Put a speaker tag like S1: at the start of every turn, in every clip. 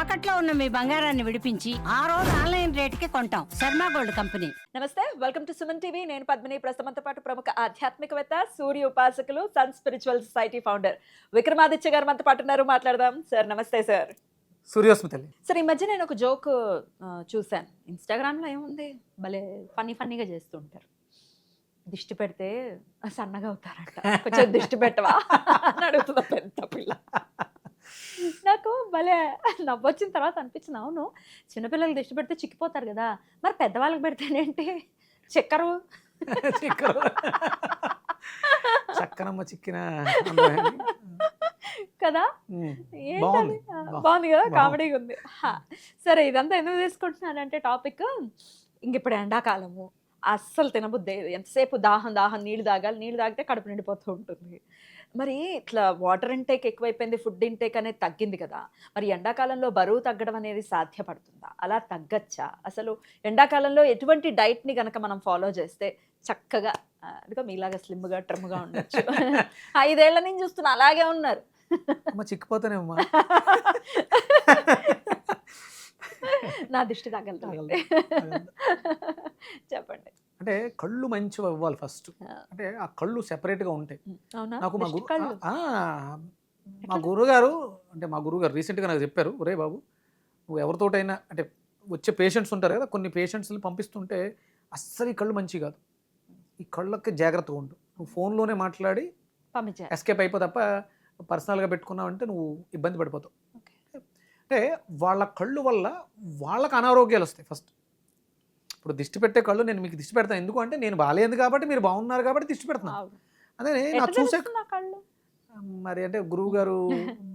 S1: తాకట్లో ఉన్న మీ బంగారాన్ని విడిపించి ఆ రోజు ఆన్లైన్ రేటుకి కొంటాం. Sharma gold company.
S2: నమస్తే, వెల్కమ్ టు సుమన్ టీవీ. నేను పద్మిని. ప్రస్తుతంతో పాటు ప్రముఖ ఆధ్యాత్మికవేత్త, సూర్య ఉపాసకులు, sun spiritual society founder Vikramaditya గారు మనతో పాటు ఉన్నారు. మాట్లాడదాం. సార్ నమస్తే. సార్
S3: సూర్యోస్మితల్లి.
S2: సార్, ఈ మధ్య నేను ఒక జోక్ చూశాను ఇన్స్టాగ్రామ్లో. ఏముంది, భలే ఫన్నీగా చేస్తుంటారు. దిష్టి పెడితే సన్నగా అవుతారంట, కొంచెం దిష్టి పెట్టవా అని అడుగుతుందా పెద్ద పిల్ల. నాకు భలే నవ్వొచ్చిన తర్వాత అనిపించింది, అవును చిన్నపిల్లలకి దిష్టి పెడితే చిక్కిపోతారు కదా, మరి పెద్దవాళ్ళకి పెడితేనేంటి చక్కెర
S3: చక్కనమ్మ చిక్కిన
S2: కదా. ఏంటది? బాగుంది కదా, కామెడీగా ఉంది. సరే, ఇదంతా ఎందుకు తీసుకుంటున్నానంటే టాపిక్, ఇంక ఇప్పుడు ఎండాకాలము అస్సలు తినబుద్ది. ఎంతసేపు దాహం నీళ్ళు తాగాలి, నీళ్ళు తాగితే కడుపు నిండిపోతూ ఉంటుంది. మరి ఇట్లా వాటర్ ఇంటేక్ ఎక్కువైపోయింది, ఫుడ్ ఇంటేక్ అనేది తగ్గింది కదా. మరి ఎండాకాలంలో బరువు తగ్గడం అనేది సాధ్యపడుతుందా? అలా తగ్గచ్చా? అసలు ఎండాకాలంలో ఎటువంటి డైట్ని కనుక మనం ఫాలో చేస్తే చక్కగా అదిగో మీలాగా స్లిమ్గా ట్రిమ్గా ఉండొచ్చు. 5 ఏళ్ల నుంచి చూస్తున్నా అలాగే ఉన్నారు.
S3: చిక్కిపోతానేమ్మా.
S2: నా దిష్టి తగలదు. చెప్పండి.
S3: అంటే కళ్ళు మంచివి అవ్వాలి ఫస్ట్. అంటే ఆ కళ్ళు సెపరేట్గా ఉంటాయి. నాకు మా గురుగారు రీసెంట్గా నాకు చెప్పారు, ఒరే బాబు నువ్వు ఎవరితోటైనా అంటే వచ్చే పేషెంట్స్ ఉంటారు కదా, కొన్ని పేషెంట్స్ని పంపిస్తుంటే అస్సలు ఈ కళ్ళు మంచివి కాదు, ఈ కళ్ళకి జాగ్రత్తగా ఉండు, నువ్వు ఫోన్లోనే మాట్లాడి ఎస్కేప్ అయిపో తప్ప పర్సనల్గా పెట్టుకున్నావు అంటే నువ్వు ఇబ్బంది పడిపోతావు. అంటే వాళ్ళ కళ్ళు వల్ల వాళ్ళకి అనారోగ్యాలు వస్తాయి. ఫస్ట్ ఇప్పుడు దిష్టి పెట్టే కళ్ళు నేను మీకు దిష్టి పెడతాను ఎందుకు అంటే, నేను బాగాలేదు కాబట్టి మీరు బాగున్నారు కాబట్టి దిష్టి పెడుతున్నాను. అదే నా చూసే మరి అంటే గురువు గారు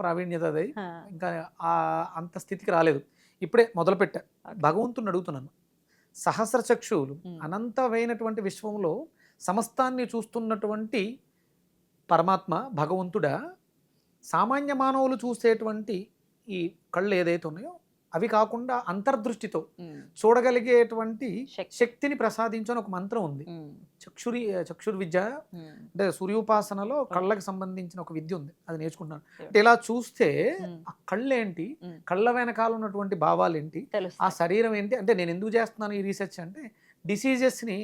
S3: ప్రావీణ్యత అది ఇంకా అంత స్థితికి రాలేదు, ఇప్పుడే మొదలుపెట్టా. భగవంతుని అడుగుతున్నాను, సహస్ర చక్షువులు అనంతమైనటువంటి విశ్వంలో సమస్తాన్ని చూస్తున్నటువంటి పరమాత్మ భగవంతుడా, సామాన్య మానవులు చూసేటువంటి ఈ కళ్ళు ఏదైతే ఉన్నాయో అవి కాకుండా అంతర్దృష్టితో చూడగలిగేటువంటి శక్తిని ప్రసాదించు అని ఒక మంత్రం ఉంది. చక్షుర్విద్య అంటే సూర్యోపాసనలో కళ్ళకి సంబంధించిన ఒక విద్య ఉంది, అది నేర్చుకుంటున్నాను. అంటే ఇలా చూస్తే ఆ కళ్ళేంటి, కళ్ళ వెనకాల ఉన్నటువంటి భావాలు ఏంటి, ఆ శరీరం ఏంటి, అంటే నేను ఎందుకు చేస్తున్నాను ఈ రీసెర్చ్ అంటే డిసీజెస్ని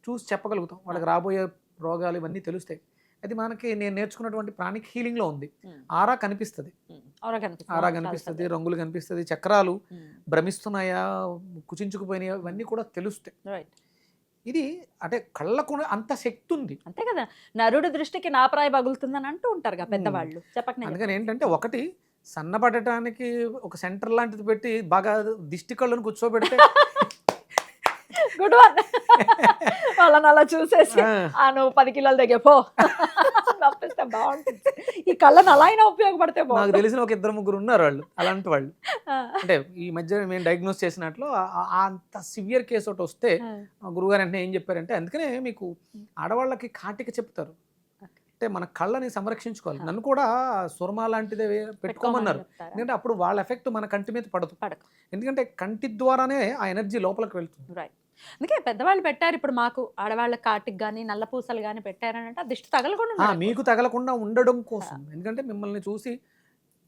S3: చూసి చెప్పగలుగుతాం, వాళ్ళకి రాబోయే రోగాలు ఇవన్నీ తెలుస్తాయి. అది మనకి నేను నేర్చుకున్నటువంటి ప్రాణిక్ హీలింగ్లో ఉంది. ఆరా కనిపిస్తుంది, రంగులు కనిపిస్తుంది, చక్రాలు భ్రమిస్తున్నాయా కుచించుకుపోయినాయా ఇవన్నీ కూడా తెలుస్తాయి. ఇది అంటే కళ్ళకు అంత శక్తి ఉంది.
S2: అంతే కదా, నరుడి దృష్టికి నాపరాయి పగులుతుందని అంటూ ఉంటారు కదా పెద్దవాళ్ళు. చెప్పండి.
S3: అందుకని ఏంటంటే, ఒకటి సన్నబడటానికి ఒక సెంటర్ లాంటిది పెట్టి బాగా దిష్టి కళ్ళను కూర్చోబెడితే
S2: గుడ్ వన్. వాళ్ళని అలా చూసేసి నువ్వు 10 కిలోలు దగ్గర నప్పిస్తే బాగుంటుంది. ఈ కళ్ళని అలా అయినా ఉపయోగపడితే
S3: నాకు తెలిసిన ఒక 2-3 ఉన్నారు వాళ్ళు అలాంటి వాళ్ళు. అంటే ఈ మధ్య మేము డయాగ్నోస్ చేసినట్లు అంత సివియర్ కేసు ఒకటి వస్తే గురుగారు అంటే ఏం చెప్పారంటే, అందుకనే మీకు ఆడవాళ్ళకి కాటిక చెప్తారు, అంటే మన కళ్ళని సంరక్షించుకోవాలి. నన్ను కూడా సురమా లాంటిదే పెట్టుకోమన్నారు, ఎందుకంటే అప్పుడు వాళ్ళ ఎఫెక్ట్ మన కంటి మీద పడదు. ఎందుకంటే కంటి ద్వారానే ఆ ఎనర్జీ లోపలికి వెళ్తుంది.
S2: అందుకే పెద్దవాళ్ళు పెట్టారు. ఇప్పుడు మాకు ఆడవాళ్ళ కాటికి కానీ నల్ల పూసలు కానీ పెట్టారని అంటే దిష్టి తగలకుండా,
S3: మీకు తగలకుండా ఉండడం కోసం. ఎందుకంటే మిమ్మల్ని చూసి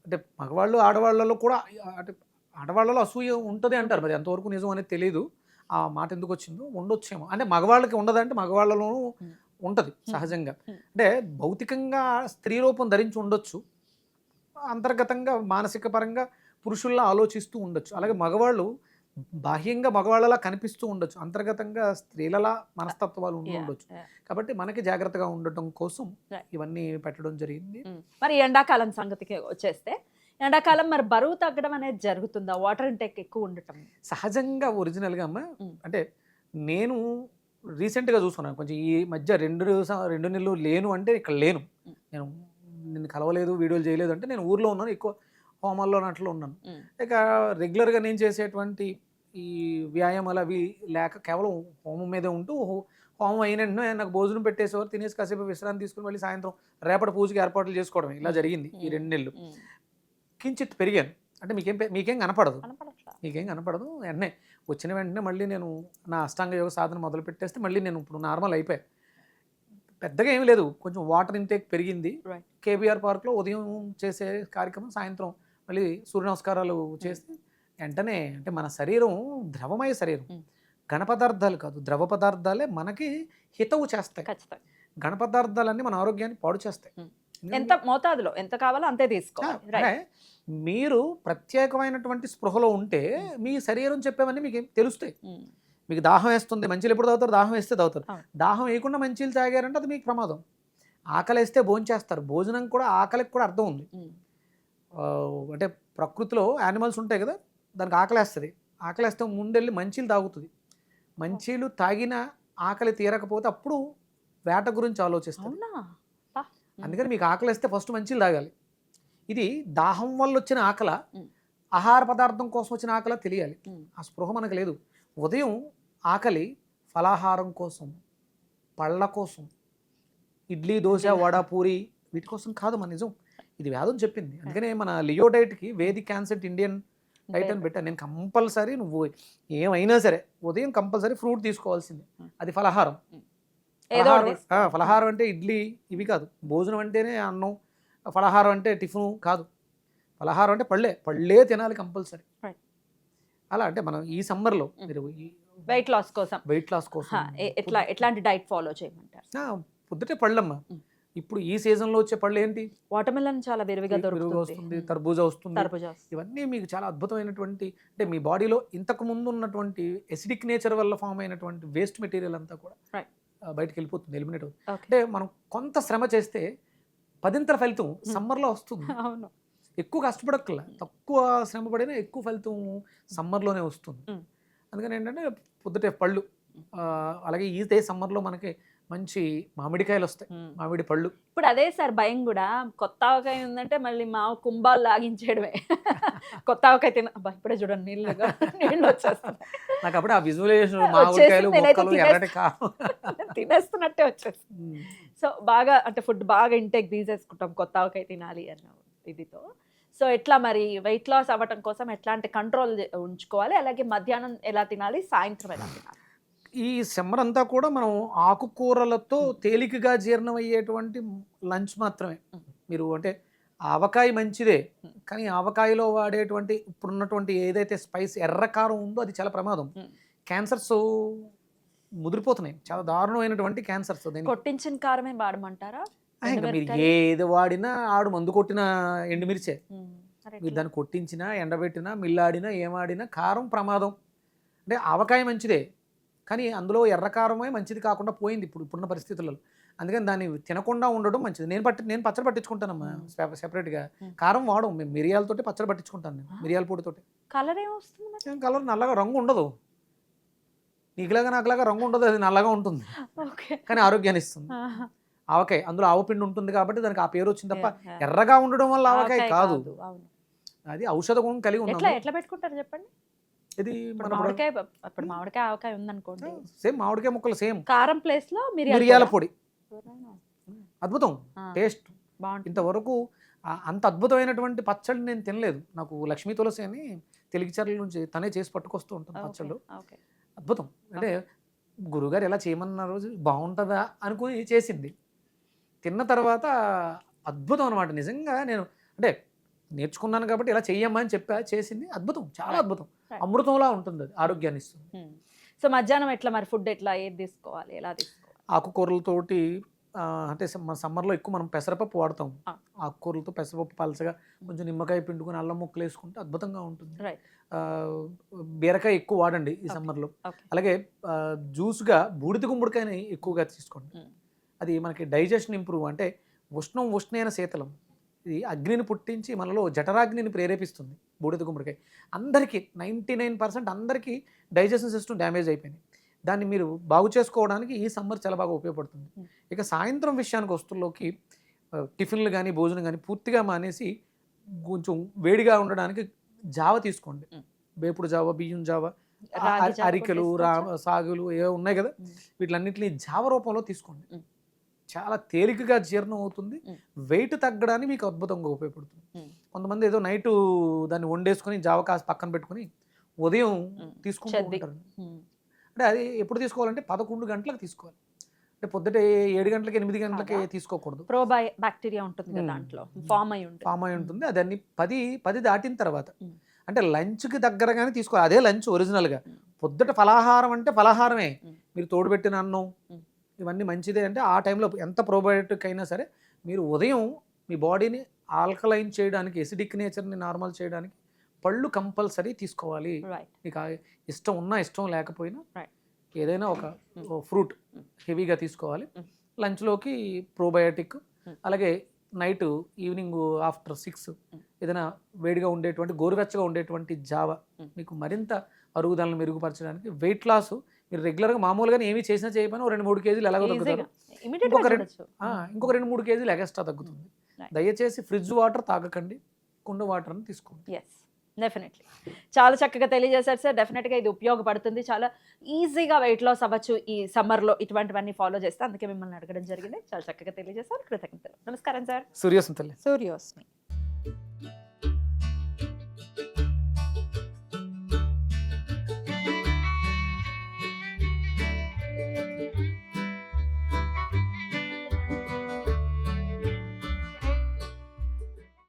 S3: అంటే మగవాళ్ళు ఆడవాళ్ళలో కూడా అంటే ఆడవాళ్ళలో అసూయ ఉంటుంది అంటారు, మరి ఎంతవరకు నిజం అనేది తెలియదు. ఆ మాట ఎందుకు వచ్చిందో, ఉండొచ్చేమో. అంటే మగవాళ్ళకి ఉండదంటే మగవాళ్ళలోనూ ఉంటుంది సహజంగా. అంటే భౌతికంగా స్త్రీ రూపం ధరించి ఉండొచ్చు, అంతర్గతంగా మానసిక పరంగా పురుషుల్లా ఆలోచిస్తూ ఉండొచ్చు. అలాగే మగవాళ్ళు బాహ్యంగా మగవాళ్ళలా కనిపిస్తూ ఉండొచ్చు, అంతర్గతంగా స్త్రీలలా మనస్తత్వాలు ఉండొచ్చు. కాబట్టి మనకి జాగ్రత్తగా ఉండటం కోసం ఇవన్నీ పెట్టడం జరిగింది.
S2: మరి ఎండాకాలం సంగతికి వచ్చేస్తే, ఎండాకాలం మరి బరువు తగ్గడం అనేది జరుగుతుందా? వాటర్ ఇంటేక్ ఎక్కువ ఉండటం
S3: సహజంగా ఒరిజినల్గా అమ్మ. అంటే నేను రీసెంట్గా చూసుకున్నాను, కొంచెం ఈ మధ్య 2 నెలలు లేను అంటే ఇక్కడ లేను, నేను నిన్ను కలవలేదు, వీడియోలు చేయలేదు అంటే నేను ఊర్లో ఉన్నాను, ఎక్కువ హోమాల్లో అట్లా ఉన్నాను. ఇక రెగ్యులర్గా నేను చేసేటువంటి ఈ వ్యాయామాలు అవి లేక కేవలం హోమం మీదే ఉంటూ, హోమం అయిన వెంటనే నాకు భోజనం పెట్టేసేవారు, తినేసి కాసేపు విశ్రాంతి తీసుకుని మళ్ళీ సాయంత్రం రేపటి పూజకి ఏర్పాట్లు చేసుకోవడం, ఇలా జరిగింది ఈ 2 నెలలు. కించిత్ పెరిగాను, అంటే మీకేం కనపడదు, వెంటనే వచ్చిన వెంటనే మళ్ళీ నేను నా అష్టాంగ యోగ సాధన మొదలు పెట్టేస్తే మళ్ళీ నేను ఇప్పుడు నార్మల్ అయిపోయాను. పెద్దగా ఏమీ లేదు, కొంచెం వాటర్ ఇంటేక్ పెరిగింది. కేబీఆర్ పార్క్లో ఉదయం చేసే కార్యక్రమం సాయంత్రం మళ్ళీ సూర్య నమస్కారాలు చేస్తే వెంటనే అంటే మన శరీరం ద్రవమయ శరీరం, ఘన పదార్థాలు కాదు, ద్రవ పదార్థాలే మనకి హితవు చేస్తాయి.
S2: ఖచ్చితంగా
S3: ఘన పదార్థాలన్నీ మన ఆరోగ్యాన్ని పాడు చేస్తాయి.
S2: ఎంత మోతాదులో ఎంత కావాలో అంతే తీసుకోవాలి.
S3: అంటే మీరు ప్రత్యేకమైనటువంటి స్పృహలో ఉంటే మీ శరీరం చెప్పేవన్నీ మీకు తెలుస్తాయి. మీకు దాహం వేస్తుంది, మంచిలు ఎప్పుడు తాగుతారు? దాహం వేస్తే తాగుతారు. దాహం వేయకుండా మంచిలు తాగారంటే అది మీకు ప్రమాదం. ఆకలి వేస్తే భోంచేస్తారు. భోజనం కూడా ఆకలికి కూడా అర్థం ఉంది. అంటే ప్రకృతిలో యానిమల్స్ ఉంటాయి కదా, దానికి ఆకలేస్తుంది. ఆకలేస్తే ముందెళ్ళి మంచిలు తాగుతుంది. మంచిలు తాగిన ఆకలి తీరకపోతే అప్పుడు వేట గురించి ఆలోచిస్తుంది. అందుకని మీకు ఆకలిస్తే ఫస్ట్ మంచిలు తాగాలి. ఇది దాహం వల్ల వచ్చిన ఆకల, ఆహార పదార్థం కోసం వచ్చిన ఆకల తెలియాలి. ఆ స్పృహ మనకు లేదు. ఉదయం ఆకలి ఫలాహారం కోసం, పళ్ళ కోసం, ఇడ్లీ, దోశ, వడ, పూరి వీటి కోసం కాదు మన నిజం. ఇది వేదం చెప్పింది. అందుకనే మన లియో డైట్కి వేదిక్ క్యాన్సర్ ఇండియన్ డైట్ అని పెట్టాను. నేను కంపల్సరీ నువ్వు ఏమైనా సరే ఉదయం కంపల్సరీ ఫ్రూట్ తీసుకోవాల్సిందే. అది ఫలహారం. ఫలహారం అంటే ఇడ్లీ ఇవి కాదు. భోజనం అంటేనే అన్నం, ఫలహారం అంటే టిఫిన్ కాదు. ఫలహారం అంటే పళ్ళే తినాలి కంపల్సరీ. అలా అంటే మనం ఈ సమ్మర్లో మీరు
S2: వెయిట్ లాస్ కోసం ఎట్లాంటి డైట్ ఫాలో చేయమంటారు?
S3: పొద్దుటే పళ్ళమ్మ. ఇప్పుడు ఈ సీజన్లో వచ్చే పళ్ళు ఏంటి?
S2: వాటర్మెలన్ చాలా విరివిగా
S3: వస్తుంది, తర్బూజా వస్తుంది. ఇవన్నీ మీకు చాలా అద్భుతమైనటువంటి, అంటే మీ బాడీలో ఇంతకు ముందు ఉన్నటువంటి ఎసిడిక్ నేచర్ వల్ల ఫామ్ అయినటువంటి వేస్ట్ మెటీరియల్ అంతా కూడా బయటకు వెళ్ళిపోతుంది, ఎలిమినేట్ అవుతుంది. అంటే మనం కొంత శ్రమ చేస్తే 10ంతల ఫలితం సమ్మర్లో వస్తుంది. ఎక్కువ కష్టపడక్కల, తక్కువ శ్రమ పడినా ఎక్కువ ఫలితం సమ్మర్లోనే వస్తుంది. అందుకని ఏంటంటే పొద్దుటే పళ్ళు. అలాగే ఈ సమ్మర్లో మనకి మంచి మామిడికాయలు వస్తాయి, మామిడి పళ్ళు.
S2: ఇప్పుడు అదే సార్ భయం కూడా, కొత్త ఆవకాయ ఉందంటే మళ్ళీ మా కుంభాలు లాగించేయడమే. కొత్త ఆవకాయ ఇప్పుడే చూడండి నీళ్ళు వచ్చేస్తాయి
S3: నాకు. అప్పుడు ఆ విజువలైజేషన్ మామిడికాయలు
S2: తినేస్తున్నట్టే వచ్చేస్తుంది. సో బాగా అంటే ఫుడ్ బాగా ఇంటేక్ తీసేసుకుంటాం కొత్త ఆవకాయ తినాలి అన్న ఇదితో. సో ఎట్లా మరి వెయిట్ లాస్ అవ్వటం కోసం ఎట్లాంటి కంట్రోల్ ఉంచుకోవాలి, అలాగే మధ్యాహ్నం ఎలా తినాలి, సాయంత్రం ఎలా తినాలి?
S3: ఈ సమ్మర్ అంతా కూడా మనం ఆకుకూరలతో తేలికగా జీర్ణమయ్యేటువంటి లంచ్ మాత్రమే. మీరు అంటే ఆవకాయ మంచిదే, కానీ ఆవకాయలో వాడేటువంటి ఇప్పుడున్నటువంటి ఏదైతే స్పైస్ ఎర్రకారం ఉందో అది చాలా ప్రమాదం. క్యాన్సర్స్ ముదిరిపోతున్నాయి, చాలా దారుణమైనటువంటి క్యాన్సర్స్.
S2: కొట్టించిన కారమే వాడమంటారా?
S3: మీరు ఏది వాడినా ఆడు మందు కొట్టిన ఎండుమిర్చే. మీరు దాన్ని కొట్టించినా, ఎండబెట్టినా, మిల్లాడినా, ఏమాడినా కారం ప్రమాదం. అంటే ఆవకాయ మంచిదే, కానీ అందులో ఎర్రకారమే మంచిది కాకుండా పోయింది ఇప్పుడున్న పరిస్థితులలో. అందుకని దాన్ని తినకుండా ఉండడం మంచిది. నేను పచ్చడి పట్టించుకుంటానమ్మా సెపరేట్గా. కారం వాడడం, మేము మిరియాలతోటి పచ్చడి పట్టించుకుంటాను. నేను మిరియాల పొడితోటి.
S2: కలర్ ఏమొస్తుంది?
S3: కలర్ నల్లగా, రంగు ఉండదు. నీకులాగా నాకులాగా రంగు ఉండదు, అది నల్లగా ఉంటుంది, కానీ ఆరోగ్యాన్ని ఇస్తుంది. ఆవకాయ అందులో ఆవపిండి ఉంటుంది కాబట్టి దానికి ఆ పేరు వచ్చింది తప్ప ఎర్రగా ఉండడం వల్ల ఆవకాయ కాదు. అది ఔషధ గుణం కలిగి ఉంది.
S2: ఎట్లా పెట్టుకుంటారు చెప్పండి?
S3: ఇది
S2: మామిడికాయ ఆవకాయ ఉందనుకోండి,
S3: సేమ్ మామిడికాయ ముక్కలు, సేమ్
S2: కారం ప్లేస్ లో
S3: మిరియాల పొడి. అద్భుతం టేస్ట్. ఇంతవరకు అంత అద్భుతమైనటువంటి పచ్చడి నేను తినలేదు. నాకు లక్ష్మీ తులసి అని తెలుగుచర్ల నుంచి తనే చేసి పట్టుకొస్తూ ఉంటుంది పచ్చళ్ళు. అద్భుతం. అంటే గురుగారు ఎలా చేయమన్న రోజు బాగుంటుందా అనుకుని చేసింది. తిన్న తర్వాత అద్భుతం అనమాట. నిజంగా నేను అంటే నేర్చుకున్నాను కాబట్టి ఇలా చెయ్యమ్మా అని చెప్పా, చేసింది. అద్భుతం, చాలా అద్భుతం. అమృతంలా ఉంటుంది, అది ఆరోగ్యాన్ని ఇస్తుంది.
S2: సో మధ్యాహ్నం ఎట్లా మరి ఫుడ్ ఎట్లా, ఏది తీసుకోవాలి, ఎలా తీసుకోవాలి?
S3: ఆకుకూరలతోటి అంటే సమ్మర్లో ఎక్కువ మనం పెసరపప్పు వాడతాం. ఆకుకూరలతో పెసరపప్పు పలచగా కొంచెం నిమ్మకాయ పిండుకొని అల్లం ముక్కలు వేసుకుంటే అద్భుతంగా ఉంటుంది. బీరకాయ ఎక్కువ వాడండి ఈ సమ్మర్లో. అలాగే జ్యూస్గా బూడిద గుమ్మడికాయని ఎక్కువగా తీసుకోండి. అది మనకి డైజెషన్ ఇంప్రూవ్, అంటే ఉష్ణైన శీతలం. ఇది అగ్నిని పుట్టించి మనలో జఠరాగ్నిని ప్రేరేపిస్తుంది బూడిద గుమ్మడికాయ. అందరికీ 99% అందరికీ డైజెషన్ సిస్టమ్ డ్యామేజ్ అయిపోయింది. దాన్ని మీరు బాగు చేసుకోవడానికి ఈ సమ్మర్ చాలా బాగా ఉపయోగపడుతుంది. ఇక సాయంత్రం విషయానికి వస్తుల్లోకి టిఫిన్లు కానీ భోజనం కానీ పూర్తిగా మానేసి కొంచెం వేడిగా ఉండడానికి జావ తీసుకోండి. వేపుడు జావ, బియ్యం జావ, అరికెలు, సాగులు ఏవో ఉన్నాయి కదా, వీటిలన్నింటినీ జావ రూపంలో తీసుకోండి. చాలా తేలికగా జీర్ణం అవుతుంది. వెయిట్ తగ్గడానికి మీకు అద్భుతంగా ఉపయోగపడుతుంది. కొంతమంది ఏదో నైట్ దాన్ని వండేసుకొని జావ కాసి పక్కన పెట్టుకుని ఉదయం తీసుకుంటూ ఉంటారు. అంటే అది ఎప్పుడు తీసుకోవాలంటే 11 గంటలకు తీసుకోవాలి. అంటే పొద్దుట 7 గంటలకి 8 గంటలకి తీసుకోకూడదు.
S2: బ్యాక్టీరియా ఉంటుంది కదా దాంట్లో, ఫామ్ అయి ఉంటుంది.
S3: ఫామ్ అయి ఉంటుంది. అది అన్ని 10 దాటిన తర్వాత
S2: మ్మ్.
S3: అంటే లంచ్కి దగ్గరగానే తీసుకోవాలి. అదే లంచ్ ఒరిజినల్గా. పొద్దుట ఫలాహారం అంటే ఫలాహారమే.
S2: మ్మ్.
S3: మీరు తోడుపెట్టిన అన్నం
S2: మ్మ్.
S3: ఇవన్నీ మంచిదే. అంటే ఆ టైంలో ఎంత ప్రోబయోటిక్ అయినా సరే మీరు ఉదయం మీ బాడీని ఆల్కలైన్ చేయడానికి, ఎసిడిక్ నేచర్ని నార్మల్ చేయడానికి పళ్ళు కంపల్సరీ తీసుకోవాలి.
S2: రైట్.
S3: మీకు ఇష్టం ఉన్నా ఇష్టం లేకపోయినా
S2: Right.
S3: ఏదైనా ఒక ఫ్రూట్ హెవీగా తీసుకోవాలి. లంచ్లోకి ప్రోబయోటిక్, అలాగే నైట్ ఈవినింగ్ ఆఫ్టర్ 6 ఏదైనా వేడిగా ఉండేటువంటి గోరువెచ్చగా ఉండేటువంటి జావ మీకు మరింత అరుగుదలను మెరుగుపరచడానికి. వెయిట్ లాస్ మీరు రెగ్యులర్గా మామూలుగానే ఏమీ చేసినా చేయకపోయినా 2-3 కేజీలు ఎలాగో తగ్గుతారు. ఇంకొక 2-3 కేజీలు ఎక్స్ట్రా తగ్గుతుంది.
S2: Right.
S3: దయచేసి ఫ్రిడ్జ్ వాటర్ తాగకండి, కుండ వాటర్ని తీసుకోండి.
S2: Yes, definitely. చాలా చక్కగా తెలియజేశారు సార్. డెఫినెట్గా ఇది ఉపయోగపడుతుంది. చాలా ఈజీగా వెయిట్ లాస్ అవ్వచ్చు ఈ సమ్మర్లో ఇటువంటివన్నీ ఫాలో చేస్తే. అందుకే మిమ్మల్ని అడగడం జరిగింది. చాలా చక్కగా తెలియజేశారు. కృతజ్ఞతలు. నమస్కారం సార్.
S3: సూర్యోస్మి తల్లి.
S2: సూర్యోస్మి.